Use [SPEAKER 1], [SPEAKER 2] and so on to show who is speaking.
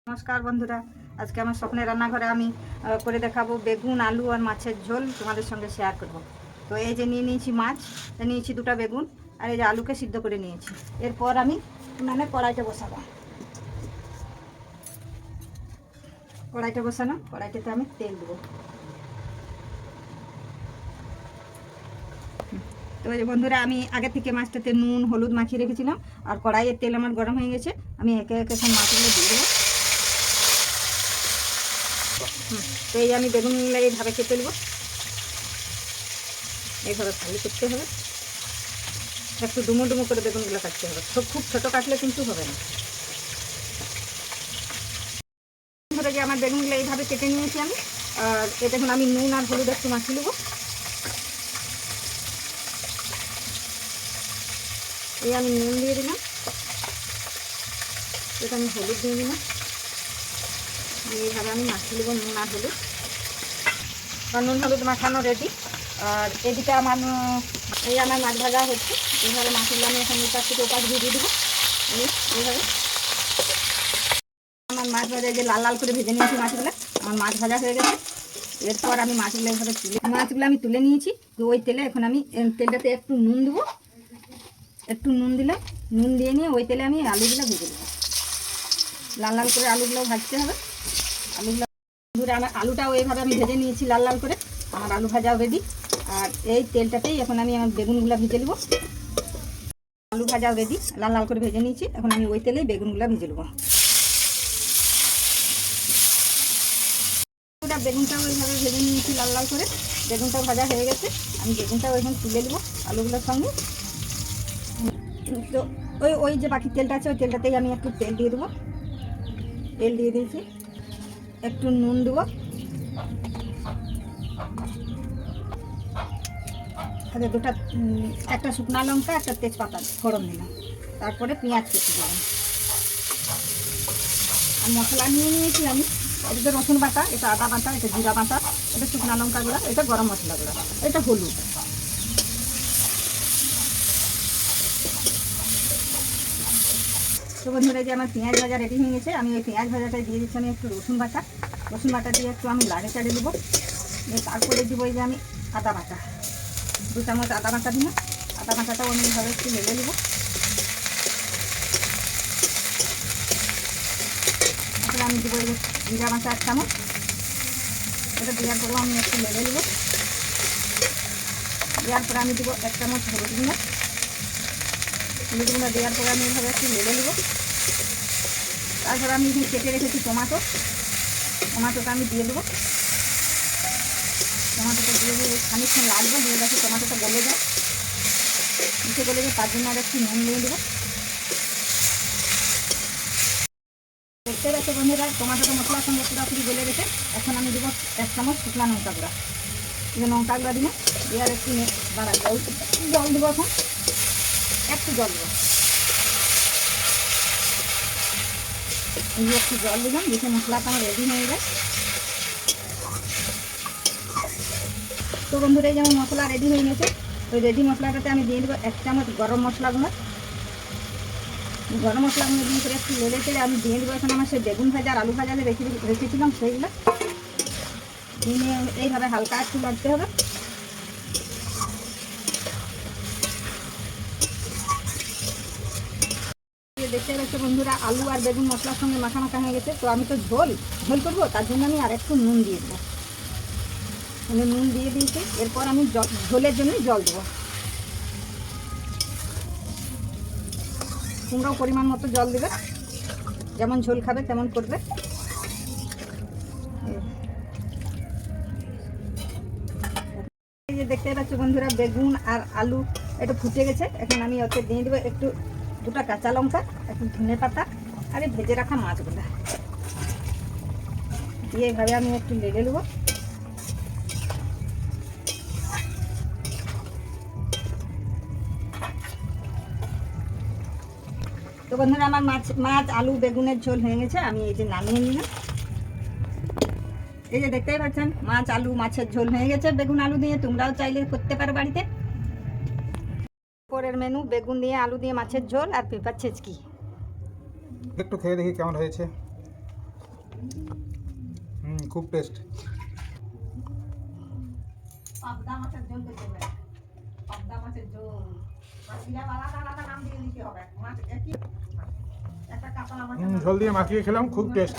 [SPEAKER 1] নমস্কার বন্ধুরা, আজকে আমার স্বপ্নের রান্নাঘরে আমি করে দেখাবো বেগুন আলু আর মাছের ঝোল তোমাদের সঙ্গে শেয়ার করব। তো এই যে নিয়ে নিয়েছি মাছ, নিয়েছি দুটো বেগুন, আর এই যে আলুকে সিদ্ধ করে নিয়েছি। এরপর আমি কড়াইটা বসাবো। কড়াইটাতে আমি তেল দেবো। তো এই যে বন্ধুরা, আমি আগে থেকে মাছটাতে নুন হলুদ মাখিয়ে রেখেছিলাম, আর কড়াইয়ের তেল আমার গরম হয়ে গেছে। আমি একে একে সব মাছগুলো দিয়ে দেবো। তো এই আমি বেগুনগুলো এইভাবে কেটে নেবো, এইভাবে ভালো করতে হবে। একটু ডুমো ডুমো করে বেগুনগুলো কাটতে হবে, খুব ছোটো কাটলে কিন্তু হবে না। ধরে যে আমার বেগুনগুলো এইভাবে কেটে নিয়েছি আমি, আর এ দেখুন আমি নুন আর হলুদ একটু মাখিয়ে নেবো। এই আমি নুন দিয়ে দিলাম, এটা আমি হলুদ দিয়ে দিলাম। এইভাবে আমি মাখিয়ে নেবো নুন আর হলুদ। আর নুন হলুদ মাখানো রেডি। আর এদিকে আমার মাছ ভাজা হচ্ছে। এইভাবে মাছগুলো আমি এখন উপাস থেকে উপাস দিয়ে দেবো। এইভাবে আমার মাছ ভাজা যে লাল লাল করে ভেজে নিয়েছি মাছগুলো, আমার মাছ ভাজা হয়ে গেছে। এরপর আমি মাছগুলো এইভাবে মাছগুলো আমি তুলে নিয়েছি। তো ওই তেলে এখন আমি তেলটাতে একটু নুন দেবো, একটু নুন দিলাম। নুন দিয়ে নিয়ে ওই তেলে আমি আলুগুলো ভেজে দেবো। লাল লাল করে আলুগুলো ভাজতে হবে। আলুগুলো আমার আলুটাও এইভাবে আমি ভেজে নিয়েছি লাল লাল করে। আমার আলু ভাজাও রেডি। আর এই তেলটাতেই এখন আমি আমার বেগুনগুলো ভেজে নেবো। আলু ভাজাও রেডি, লাল লাল করে ভেজে নিয়েছি। এখন আমি ওই তেলেই বেগুনগুলো ভেজে নেবো। বেগুনটাও ওইভাবে ভেজে নিয়েছি লাল লাল করে। বেগুনটাও ভাজা হয়ে গেছে। আমি বেগুনটাও এখন তুলে নেবো আলুগুলোর সঙ্গে। তো ওই যে বাকি তেলটা আছে, ওই তেলটাতেই আমি একটু তেল দিয়ে দেবো। তেল দিয়ে দিয়েছি, একটু নুন দেবো, একটা শুকনো লঙ্কা, একটা তেজপাতা ফোড়ন দিলাম। তারপরে পেঁয়াজ কেটে দিলাম। আর মশলা নিয়ে নিয়েছি আমি। এটা রসুন বাটা, এটা আদা বাটা, এটা জিরা বাটা, এটা শুকনো লঙ্কা গুঁড়া, এটা গরম মশলা গুঁড়া, এটা হলুদ। তো বন্ধুরা, যে আমার পেঁয়াজ ভাজা রেডি হয়ে গেছে। আমি ওই পেঁয়াজ ভাজাটাই দিয়ে দিচ্ছি আমি একটু রসুন বাটা দিয়ে একটু আমি লাড়ে চাড়ে দেবো। তারপরে দেবো এই যে আমি আদা বাটা, 2 চামচ আদা বাটা দিলাম। আদা বাটাটাও আমি এইভাবে একটু লেলে নেবো। তারপরে আমি দেবো এই যে জিরা বাটা 1 চামচ, এটা দেওয়ার পরেও আমি একটু লেলে নেবো। দেওয়ার পরে আমি দেবো 1 চামচ হলুদ গুঁড়ো দেওয়ার পরে আমি এইভাবে একটু লেলে নেবো। তারপরে আমি কেটে রেখেছি টমাটোটা আমি দিয়ে দেবো। টমাটোটা দিয়ে দিয়ে খানিকক্ষণ লাগবে, দিয়ে দেখি টমাটোটা গলে যায়, গলে যায়। তার জন্য আর একটু নুন দিয়ে দেবো। দেখতে পাচ্ছি বন্ধুরা, টমাটোটা মশলার সঙ্গে পুরোপুরি গলে গেছে। এখন আমি দেবো 1 চামচ শুকনো লঙ্কা গুঁড়া। লঙ্কা গুঁড়া দিলে দিয়ে আর একটু দাঁড়া জল দেবো। এখন একটু জল দেবো, একটু জল দিলাম, যেটা মশলাটা আমার রেডি হয়ে যায়। তো বন্ধুরা, এই যেমন মশলা রেডি হয়ে গেছে, ওই রেডি মশলাটাতে আমি দিয়ে দেবো 1 চামচ গরম মশলা গুঁড়ো। দিয়ে করে একটু লেড়ে চেড়ে আমি দিয়ে দেবো এখন আমার সেই বেগুন ভাজা আর আলু ভাজা রেখেছিলাম সেইগুলো দিয়ে এইভাবে হালকা একটু লাগতে হবে। দেখতে পাচ্ছি বন্ধুরা, আলু আর বেগুন মশলার সঙ্গে মাখা হয়ে গেছে। তো আমি তো ঝোল করবো, তার জন্য আমি আর একটু নুন দিয়ে দেবো। নুন দিয়ে দিয়েছি। এরপর আমি ঝোলের জন্য জল দেবো। তোমরাও পরিমাণ মতো জল দেবে, যেমন ঝোল খাবে তেমন করবে। এই যে দেখতে পাচ্ছ বন্ধুরা, বেগুন আর আলু একটু ফুটে গেছে। এখন আমি ওতে দিয়ে দেবো একটু 2টা কাঁচা লঙ্কা, একটু ধনে পাতা, আর এই ভেজে রাখা মাছগুলো দিয়ে এইভাবে আমি একটু লেগে নেবো। তো বন্ধুরা, আমার মাছ আলু বেগুনের ঝোল হয়ে গেছে। আমি এই যে নামিয়ে নিলাম। এই যে দেখতেই পাচ্ছেন, মাছ আলু মাছের ঝোল হয়ে গেছে বেগুন আলু দিয়ে। তোমরাও চাইলে করতে পারো বাড়িতে। পরের মেনু বেগুন দিয়ে আলু দিয়ে মাছের ঝোল আর পেঁপা ছেঁচকি।
[SPEAKER 2] একটু খেয়ে দেখি কেমন হয়েছে। খুব টেস্ট।
[SPEAKER 1] পাবদা মাছের ঝোল করতে হবে, পাবদা মাছের ঝোল। মাছগুলা আলাদা আলাদা নাম দিয়ে দিতে হবে, মাছ একই, একটা কাতলা মাছ
[SPEAKER 2] ঝোল দিয়ে মাখিয়ে খেলাম, খুব টেস্ট।